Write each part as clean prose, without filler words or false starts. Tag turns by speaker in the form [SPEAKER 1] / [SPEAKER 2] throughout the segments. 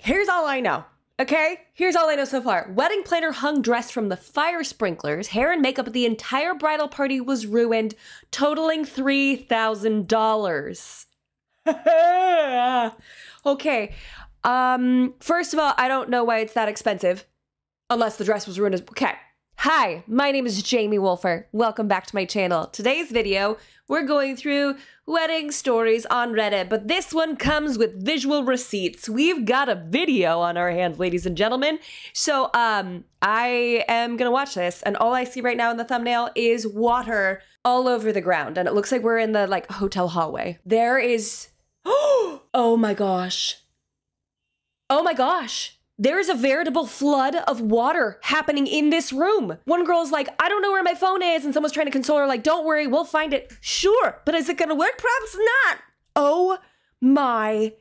[SPEAKER 1] here's all I know. Okay, here's all I know so far. Wedding planner hung dress from the fire sprinklers. Hair and makeup at the entire bridal party was ruined, totaling $3,000. Okay, first of all, I don't know why it's that expensive, unless the dress was ruined. Okay. Hi, my name is Jamie Wolfer. Welcome back to my channel. Today's video, we're going through wedding stories on Reddit, but this one comes with visual receipts. We've got a video on our hands, ladies and gentlemen. So, I am gonna watch this, and all I see right now in the thumbnail is water all over the ground, and it looks like we're in the, like, hotel hallway. There is... Oh my gosh. Oh my gosh. There is a veritable flood of water happening in this room. One girl's like, I don't know where my phone is, and someone's trying to console her like, don't worry, we'll find it. Sure, but is it gonna work? Perhaps not. Oh my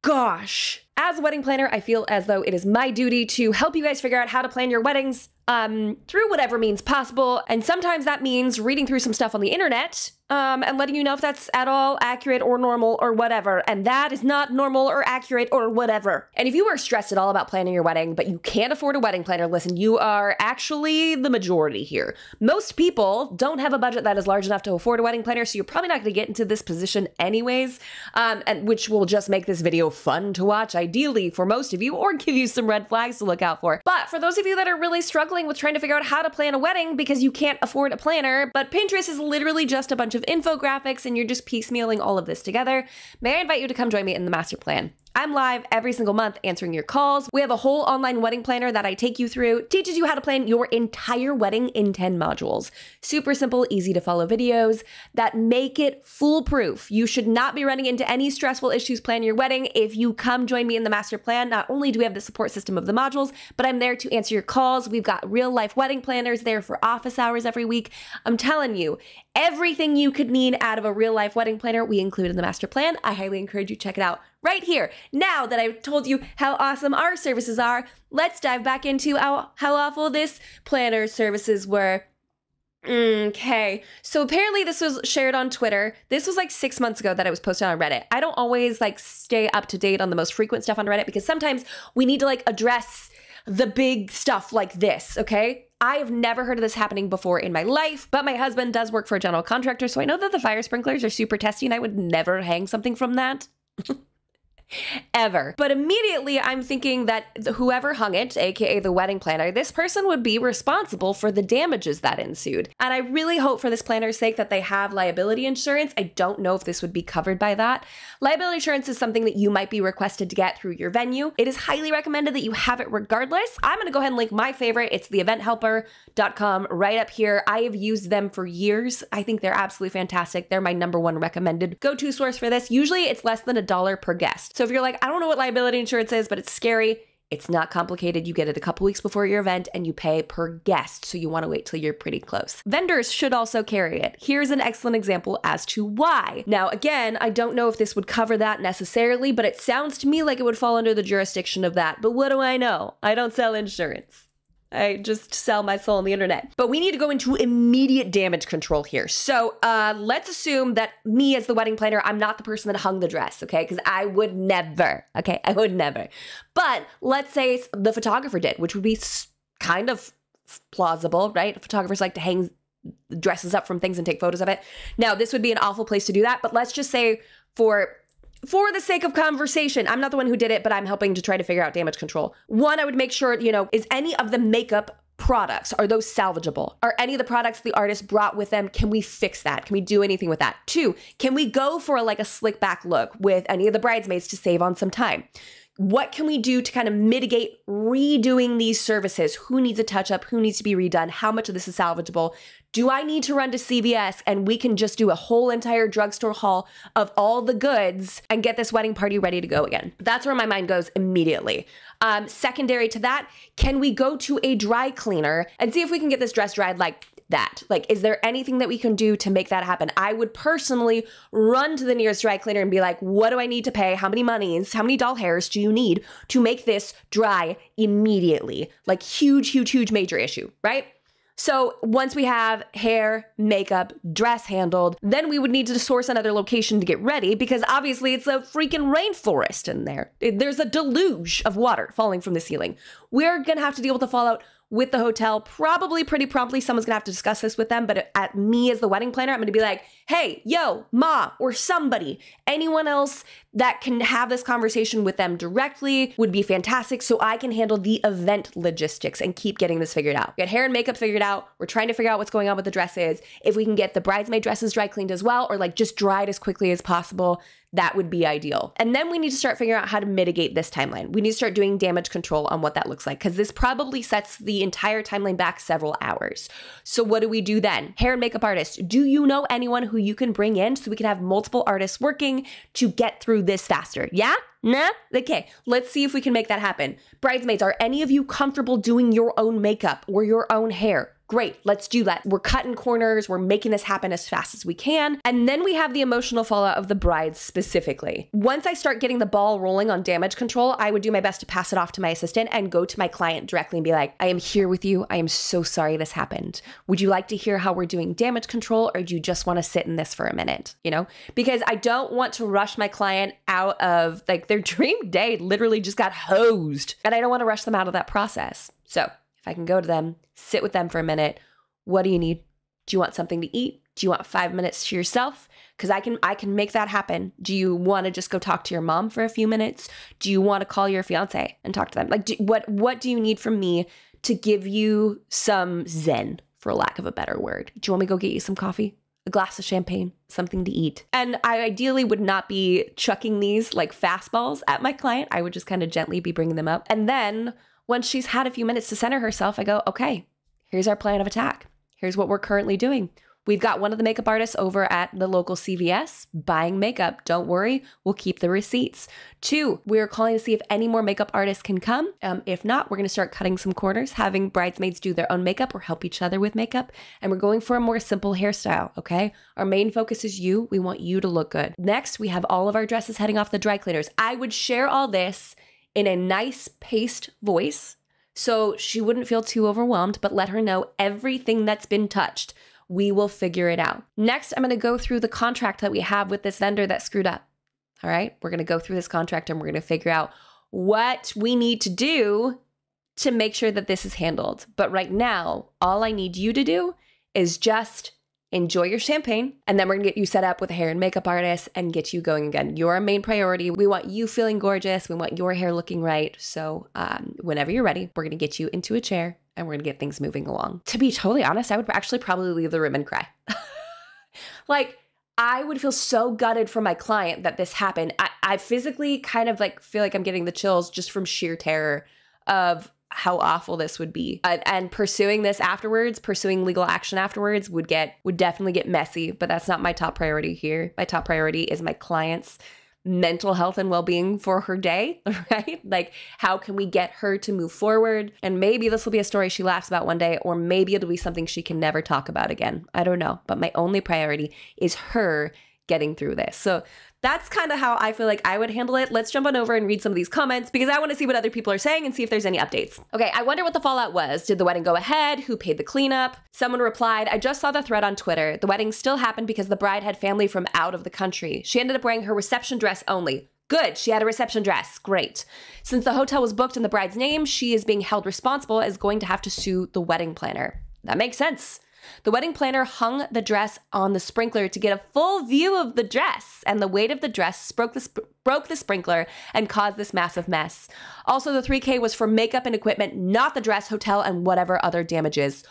[SPEAKER 1] gosh. As a wedding planner, I feel as though it is my duty to help you guys figure out how to plan your weddings through whatever means possible. And sometimes that means reading through some stuff on the internet and letting you know if that's at all accurate or normal or whatever. And that is not normal or accurate or whatever. And if you are stressed at all about planning your wedding, but you can't afford a wedding planner, listen, you are actually the majority here. Most people don't have a budget that is large enough to afford a wedding planner, so you're probably not going to get into this position anyways, and which will just make this video fun to watch, ideally for most of you, or give you some red flags to look out for. But for those of you that are really struggling with trying to figure out how to plan a wedding because you can't afford a planner, but Pinterest is literally just a bunch of infographics and you're just piecemealing all of this together, may I invite you to come join me in the master plan. I'm live every single month answering your calls. We have a whole online wedding planner that I take you through, teaches you how to plan your entire wedding in 10 modules. Super simple, easy to follow videos that make it foolproof. You should not be running into any stressful issues planning your wedding if you come join me in the master plan. Not only do we have the support system of the modules, but I'm there to answer your calls. We've got real life wedding planners there for office hours every week. I'm telling you, everything you could need out of a real life wedding planner, we include in the master plan. I highly encourage you to check it out right here. Now that I've told you how awesome our services are, let's dive back into how awful this planner services were. Okay, so apparently this was shared on Twitter. This was like 6 months ago that it was posted on Reddit. I don't always like stay up to date on the most frequent stuff on Reddit because sometimes we need to like address the big stuff like this, okay? I have never heard of this happening before in my life, but my husband does work for a general contractor, so I know that the fire sprinklers are super testy and I would never hang something from that. Ever. But immediately I'm thinking that whoever hung it, aka the wedding planner, this person would be responsible for the damages that ensued. And I really hope for this planner's sake that they have liability insurance. I don't know if this would be covered by that. Liability insurance is something that you might be requested to get through your venue. It is highly recommended that you have it regardless. I'm going to go ahead and link my favorite. It's theeventhelper.com right up here. I have used them for years. I think they're absolutely fantastic. They're my #1 recommended go-to source for this. Usually it's less than $1 per guest. So if you're like, I don't know what liability insurance is, but it's scary, it's not complicated. You get it a couple weeks before your event and you pay per guest. So you want to wait till you're pretty close. Vendors should also carry it. Here's an excellent example as to why. Now, again, I don't know if this would cover that necessarily, but it sounds to me like it would fall under the jurisdiction of that. But what do I know? I don't sell insurance. I just sell my soul on the internet. But we need to go into immediate damage control here. So let's assume that me as the wedding planner, I'm not the person that hung the dress, okay? Because I would never, okay? I would never. But let's say the photographer did, which would be kind of plausible, right? Photographers like to hang dresses up from things and take photos of it. Now, this would be an awful place to do that, but let's just say for the sake of conversation, I'm not the one who did it, but I'm helping to try to figure out damage control. One, I would make sure, you know, is any of the makeup products, are those salvageable? Are any of the products the artist brought with them, can we fix that? Can we do anything with that? 2, can we go for like a slick back look with any of the bridesmaids to save on some time? What can we do to kind of mitigate redoing these services? Who needs a touch up? Who needs to be redone? How much of this is salvageable? Do I need to run to CVS and we can just do a whole entire drugstore haul of all the goods and get this wedding party ready to go again? That's where my mind goes immediately. Secondary to that, can we go to a dry cleaner and see if we can get this dress dried like that? Like, is there anything that we can do to make that happen? I would personally run to the nearest dry cleaner and be like, what do I need to pay? How many monies? How many doll hairs do you need to make this dry immediately? Like huge, huge, huge major issue, right? So once we have hair, makeup, dress handled, then we would need to source another location to get ready because obviously it's a freaking rainforest in there. There's a deluge of water falling from the ceiling. We're gonna have to deal with the fallout with the hotel probably pretty promptly. Someone's gonna have to discuss this with them, but at me as the wedding planner, I'm gonna be like, hey, yo, ma, or somebody, anyone else that can have this conversation with them directly would be fantastic so I can handle the event logistics and keep getting this figured out. Get hair and makeup figured out. We're trying to figure out what's going on with the dresses. If we can get the bridesmaid dresses dry cleaned as well, or like just dried as quickly as possible, that would be ideal. And then we need to start figuring out how to mitigate this timeline. We need to start doing damage control on what that looks like because this probably sets the entire timeline back several hours. So what do we do then? Hair and makeup artist, do you know anyone who you can bring in so we can have multiple artists working to get through this faster? Yeah? Nah? Okay, let's see if we can make that happen. Bridesmaids, are any of you comfortable doing your own makeup or your own hair? Great, let's do that. We're cutting corners, we're making this happen as fast as we can. And then we have the emotional fallout of the brides specifically. Once I start getting the ball rolling on damage control, I would do my best to pass it off to my assistant and go to my client directly and be like, I am here with you. I am so sorry this happened. Would you like to hear how we're doing damage control or do you just want to sit in this for a minute? You know, because I don't want to rush my client out of like their dream day literally just got hosed. And I don't want to rush them out of that process. So if I can go to them, sit with them for a minute, what do you need? Do you want something to eat? Do you want 5 minutes to yourself? Because I can make that happen. Do you want to just go talk to your mom for a few minutes? Do you want to call your fiance and talk to them? Like, what do you need from me to give you some zen, for lack of a better word? Do you want me to go get you some coffee? A glass of champagne, something to eat. And I ideally would not be chucking these like fastballs at my client. I would just kind of gently be bringing them up. And then once she's had a few minutes to center herself, I go, okay, here's our plan of attack. Here's what we're currently doing. We've got one of the makeup artists over at the local CVS buying makeup. Don't worry, we'll keep the receipts. 2, we're calling to see if any more makeup artists can come. If not, we're gonna start cutting some corners, having bridesmaids do their own makeup or help each other with makeup. And we're going for a more simple hairstyle, okay? Our main focus is you. We want you to look good. Next, we have all of our dresses heading off the dry cleaners. I would share all this in a nice paced voice so she wouldn't feel too overwhelmed, but let her know everything that's been touched. We will figure it out. Next, I'm gonna go through the contract that we have with this vendor that screwed up. All right, we're gonna go through this contract and we're gonna figure out what we need to do to make sure that this is handled. But right now, all I need you to do is just enjoy your champagne, and then we're gonna get you set up with a hair and makeup artist and get you going again. You're our main priority. We want you feeling gorgeous. We want your hair looking right. So whenever you're ready, we're gonna get you into a chair and we're gonna get things moving along. To be totally honest, I would actually probably leave the room and cry. Like, I would feel so gutted for my client that this happened. I physically kind of like feel like I'm getting the chills just from sheer terror of how awful this would be. And pursuing this afterwards, pursuing legal action afterwards would definitely get messy, but that's not my top priority here. My top priority is my client's mental health and well-being for her day, right? Like, how can we get her to move forward? And maybe this will be a story she laughs about one day, or maybe it'll be something she can never talk about again. I don't know, but my only priority is her getting through this. So that's kind of how I feel like I would handle it. Let's jump on over and read some of these comments because I want to see what other people are saying and see if there's any updates. Okay, I wonder what the fallout was. Did the wedding go ahead? Who paid the cleanup? Someone replied, I just saw the thread on Twitter. The wedding still happened because the bride had family from out of the country. She ended up wearing her reception dress only. Good, she had a reception dress. Great. Since the hotel was booked in the bride's name, she is being held responsible as going to have to sue the wedding planner. That makes sense. The wedding planner hung the dress on the sprinkler to get a full view of the dress, and the weight of the dress broke the sprinkler and caused this massive mess. Also, the $3K was for makeup and equipment, not the dress, hotel, and whatever other damages.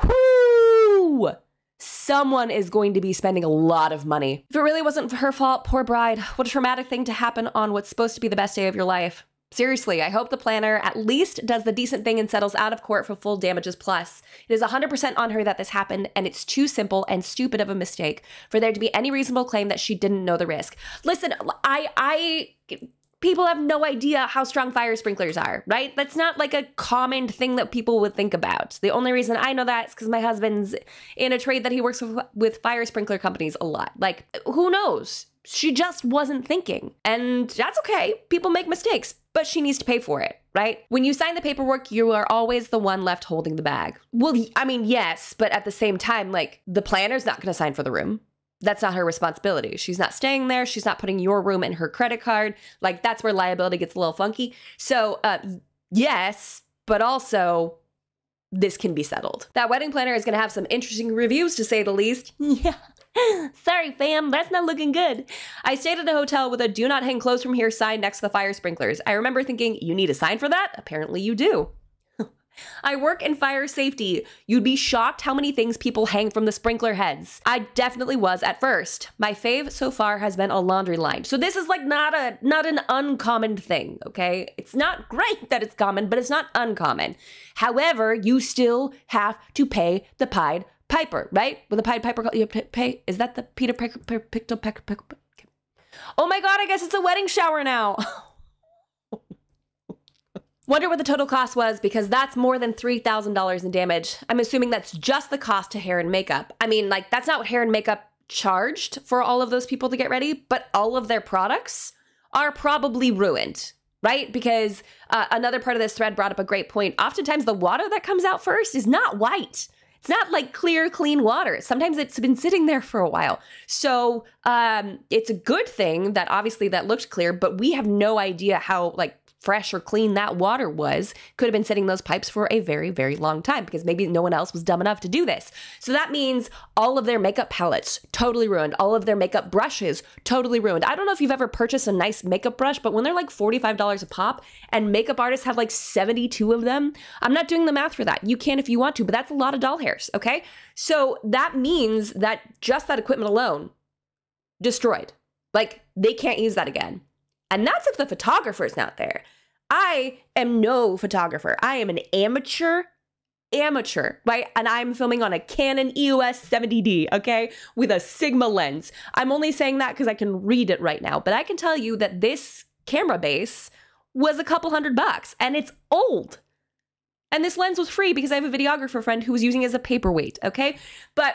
[SPEAKER 1] Whoo! Someone is going to be spending a lot of money. If it really wasn't her fault, poor bride, what a traumatic thing to happen on what's supposed to be the best day of your life. Seriously, I hope the planner at least does the decent thing and settles out of court for full damages plus. It is 100% on her that this happened, and it's too simple and stupid of a mistake for there to be any reasonable claim that she didn't know the risk. Listen, people have no idea how strong fire sprinklers are, right? That's not like a common thing that people would think about. The only reason I know that is because my husband's in a trade that he works with fire sprinkler companies a lot. Like, who knows? She just wasn't thinking. And that's okay. People make mistakes, but she needs to pay for it, right? When you sign the paperwork, you are always the one left holding the bag. Well, I mean, yes, but at the same time, like, the planner's not going to sign for the room. That's not her responsibility. She's not staying there. She's not putting your room in her credit card. Like, that's where liability gets a little funky. So, yes, but also this can be settled. That wedding planner is going to have some interesting reviews, to say the least. Yeah. Sorry, fam, that's not looking good. I stayed at a hotel with a "do not hang clothes from here" sign next to the fire sprinklers. I remember thinking, you need a sign for that? Apparently you do. I work in fire safety. You'd be shocked how many things people hang from the sprinkler heads. I definitely was at first. My fave so far has been a laundry line. So this is like not an uncommon thing, okay? It's not great that it's common, but it's not uncommon. However, you still have to pay the Pied Piper, right? With the Pied Piper, you pay. Is that the Peter Piper? Oh my God, I guess it's a wedding shower now. Wonder what the total cost was, because that's more than $3,000 in damage. I'm assuming that's just the cost to hair and makeup. I mean, like, that's not what hair and makeup charged for all of those people to get ready, but all of their products are probably ruined, right? Because another part of this thread brought up a great point. Oftentimes the water that comes out first is not white. It's not like clear, clean water. Sometimes it's been sitting there for a while. So it's a good thing that obviously that looked clear, but we have no idea how, like, fresh or clean that water was. Could have been sitting in those pipes for a very, very long time, because maybe no one else was dumb enough to do this. So that means all of their makeup palettes, totally ruined. All of their makeup brushes, totally ruined. I don't know if you've ever purchased a nice makeup brush, but when they're like $45 a pop and makeup artists have like 72 of them, I'm not doing the math for that. You can if you want to, but that's a lot of doll hairs, okay? So that means that just that equipment alone, destroyed. Like, they can't use that again. And that's if the photographer's not there. I am no photographer. I am an amateur, right? And I'm filming on a Canon EOS 70D, okay? With a Sigma lens. I'm only saying that because I can read it right now. But I can tell you that this camera base was a couple $100, and it's old. And this lens was free because I have a videographer friend who was using it as a paperweight, okay? But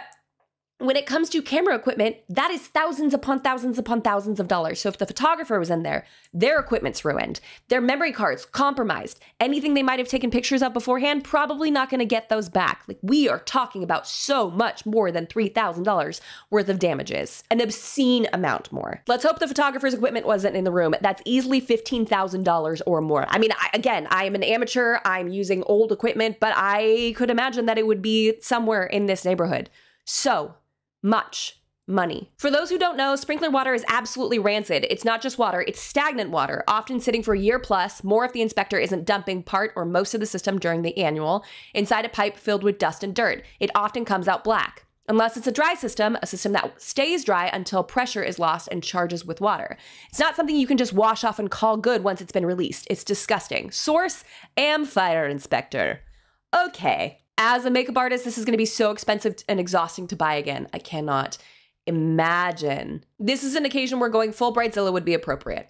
[SPEAKER 1] when it comes to camera equipment, that is thousands upon thousands upon thousands of dollars. So if the photographer was in there, their equipment's ruined, their memory cards compromised, anything they might have taken pictures of beforehand, probably not going to get those back. Like, we are talking about so much more than $3,000 worth of damages, an obscene amount more. Let's hope the photographer's equipment wasn't in the room. That's easily $15,000 or more. I mean, again, I am an amateur. I'm using old equipment, but I could imagine that it would be somewhere in this neighborhood. So much money. For those who don't know, sprinkler water is absolutely rancid. It's not just water, it's stagnant water, often sitting for a year plus, more if the inspector isn't dumping part or most of the system during the annual, inside a pipe filled with dust and dirt. It often comes out black. Unless it's a dry system, a system that stays dry until pressure is lost and charges with water. It's not something you can just wash off and call good once it's been released. It's disgusting. Source: am fire inspector. Okay. As a makeup artist, this is going to be so expensive and exhausting to buy again. I cannot imagine. This is an occasion where going full Bridezilla would be appropriate.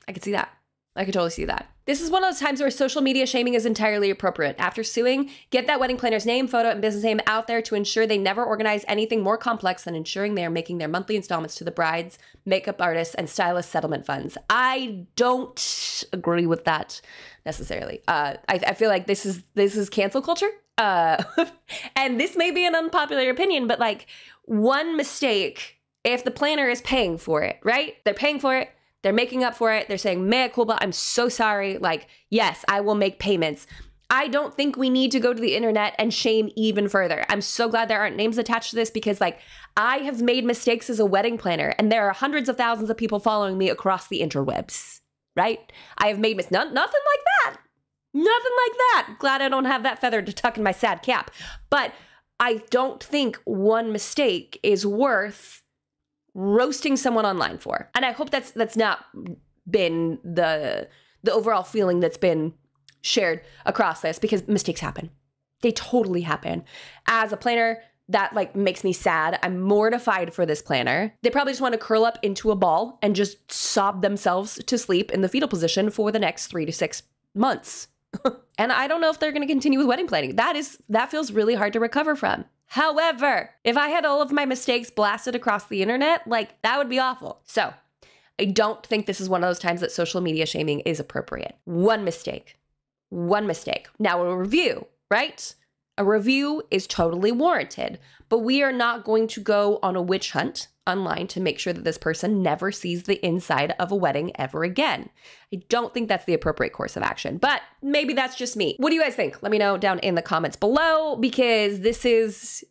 [SPEAKER 1] I could see that. I could totally see that. This is one of those times where social media shaming is entirely appropriate. After suing, get that wedding planner's name, photo, and business name out there to ensure they never organize anything more complex than ensuring they are making their monthly installments to the brides, makeup artists, and stylist settlement funds. I don't agree with that necessarily. I feel like this is cancel culture. And this may be an unpopular opinion, but like, one mistake, if the planner is paying for it, right? They're paying for it. They're making up for it. They're saying, mea culpa, I'm so sorry. Like, yes, I will make payments. I don't think we need to go to the internet and shame even further. I'm so glad there aren't names attached to this, because like, I have made mistakes as a wedding planner, and there are hundreds of thousands of people following me across the interwebs, right? I have made nothing like that. Nothing like that. Glad I don't have that feather to tuck in my sad cap. But I don't think one mistake is worth roasting someone online for. And I hope that's not been the overall feeling that's been shared across this, because mistakes happen. They totally happen. As a planner, that like makes me sad. I'm mortified for this planner. They probably just want to curl up into a ball and just sob themselves to sleep in the fetal position for the next 3 to 6 months. And I don't know if they're going to continue with wedding planning. That feels really hard to recover from. However, if I had all of my mistakes blasted across the internet, like that would be awful. So I don't think this is one of those times that social media shaming is appropriate. One mistake. Now a review, right? A review is totally warranted, but we are not going to go on a witch hunt online to make sure that this person never sees the inside of a wedding ever again. I don't think that's the appropriate course of action, but maybe that's just me. What do you guys think? Let me know down in the comments below, because this is,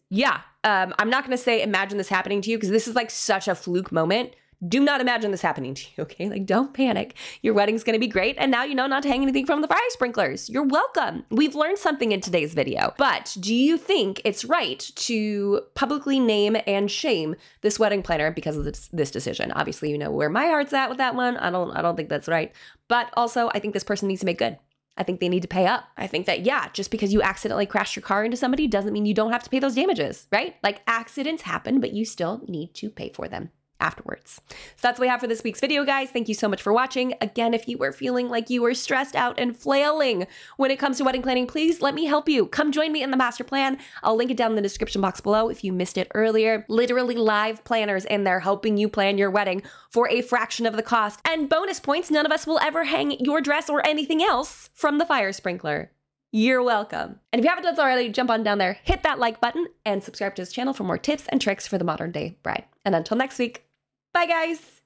[SPEAKER 1] I'm not going to say imagine this happening to you, because this is like such a fluke moment. Do not imagine this happening to you, okay? Like, don't panic. Your wedding's gonna be great, and now you know not to hang anything from the fire sprinklers. You're welcome. We've learned something in today's video. But do you think it's right to publicly name and shame this wedding planner because of this decision? Obviously, you know where my heart's at with that one. I don't think that's right. But also, I think this person needs to make good. I think they need to pay up. I think that, just because you accidentally crashed your car into somebody doesn't mean you don't have to pay those damages, right? Like, accidents happen, but you still need to pay for them afterwards. So that's what we have for this week's video, guys. Thank you so much for watching. Again, if you were feeling like you were stressed out and flailing when it comes to wedding planning, please let me help you. Come join me in the master plan. I'll link it down in the description box below if you missed it earlier. Literally live planners in there helping you plan your wedding for a fraction of the cost. And bonus points, none of us will ever hang your dress or anything else from the fire sprinkler. You're welcome. And if you haven't done so already, jump on down there, hit that like button, and subscribe to this channel for more tips and tricks for the modern day bride. And until next week, bye, guys.